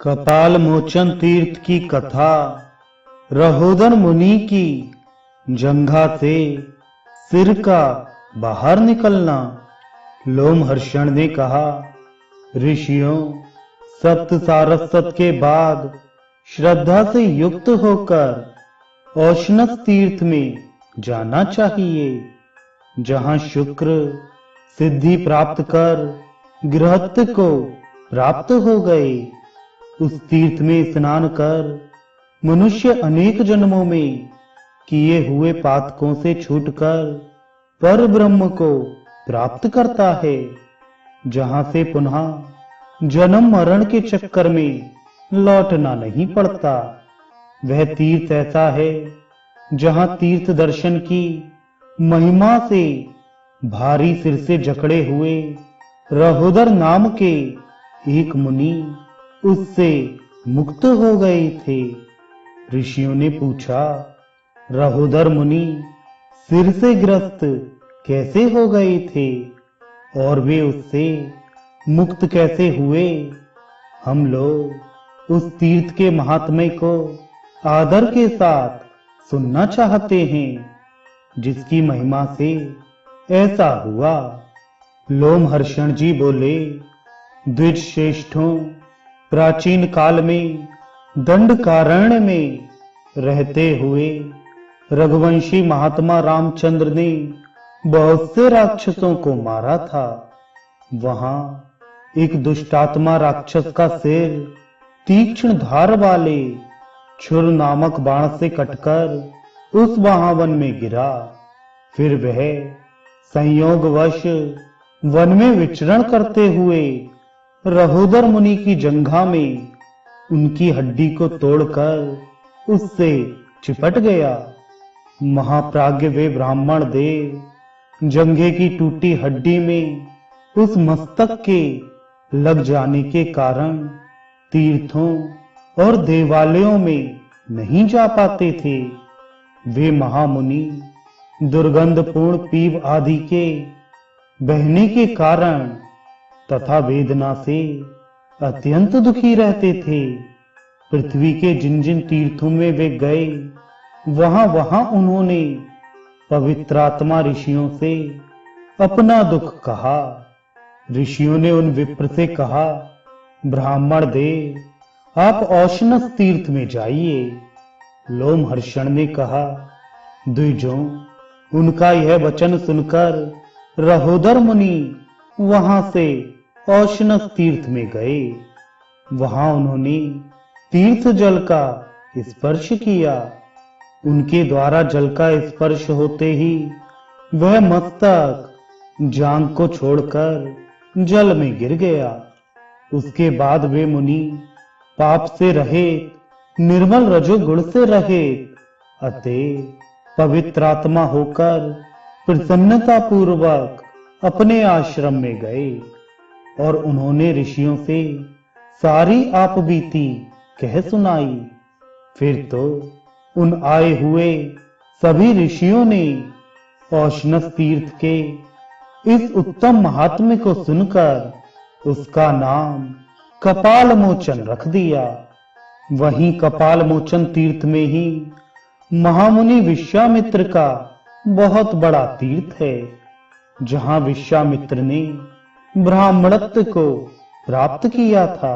कपाल मोचन तीर्थ की कथा। रहोदर मुनि की जंघा से सिर का बाहर निकलना। लोमहर्षण ने कहा, ऋषियों, सप्त सारस्वत के बाद श्रद्धा से युक्त होकर औशनस तीर्थ में जाना चाहिए, जहां शुक्र सिद्धि प्राप्त कर गृहस्थ को प्राप्त हो गए। उस तीर्थ में स्नान कर मनुष्य अनेक जन्मों में किए हुए पातकों से छूटकर पर ब्रह्म को प्राप्त करता है, जहां से पुनः जन्म मरण के चक्कर में लौटना नहीं पड़ता। वह तीर्थ ऐसा है जहां तीर्थ दर्शन की महिमा से भारी सिर से जकड़े हुए रहोदर नाम के एक मुनि उससे मुक्त हो गए थे। ऋषियों ने पूछा, रहोदर मुनि सिर से ग्रस्त कैसे हो गए थे और वे उससे मुक्त कैसे हुए? हम लोग उस तीर्थ के महात्म्य को आदर के साथ सुनना चाहते हैं, जिसकी महिमा से ऐसा हुआ। लोमहर्षण जी बोले, द्विज श्रेष्ठों, प्राचीन काल में दंडकारण्य में रहते हुए रघुवंशी महात्मा रामचंद्र ने बहुत से राक्षसों को मारा था। वहां एक दुष्टात्मा राक्षस का सिर तीक्ष्ण धार वाले छुर नामक बाण से कटकर उस महावन में गिरा। फिर वह संयोगवश वन में विचरण करते हुए रहोदर मुनि की जंघा में उनकी हड्डी को तोड़कर उससे चिपट गया। महाप्राज्ञ वे ब्राह्मण देव जंघे की टूटी हड्डी में उस मस्तक के लग जाने के कारण तीर्थों और देवालयों में नहीं जा पाते थे। वे महामुनि दुर्गंधपूर्ण पीप आदि के बहने के कारण तथा वेदना से अत्यंत दुखी रहते थे। पृथ्वी के जिन जिन तीर्थों में वे गए, वहां वहां उन्होंने पवित्रात्मा ऋषियों से अपना दुख कहा। ऋषियों ने उन विप्र से कहा, ब्राह्मण देव, आप औशनस तीर्थ में जाइए। लोमहर्षण ने कहा, द्विजों, उनका यह वचन सुनकर रहोदर मुनि वहां से औशनस तीर्थ में गए। वहां उन्होंने तीर्थ जल का स्पर्श किया। उनके द्वारा जल का स्पर्श होते ही वह मस्तक जांग को छोड़कर जल में गिर गया। उसके बाद वे मुनि पाप से रहित, निर्मल रजोगुण से रहित, अतः पवित्रात्मा होकर प्रसन्नता पूर्वक अपने आश्रम में गए और उन्होंने ऋषियों से सारी आप बीती कह सुनाई। फिर तो उन आए हुए सभी ऋषियों ने औशनस तीर्थ के इस उत्तम महात्म्य को सुनकर उसका नाम कपाल मोचन रख दिया। वहीं कपाल मोचन तीर्थ में ही महामुनि विश्वामित्र का बहुत बड़ा तीर्थ है, जहां विश्वामित्र ने ब्राह्मणत्व को प्राप्त किया था।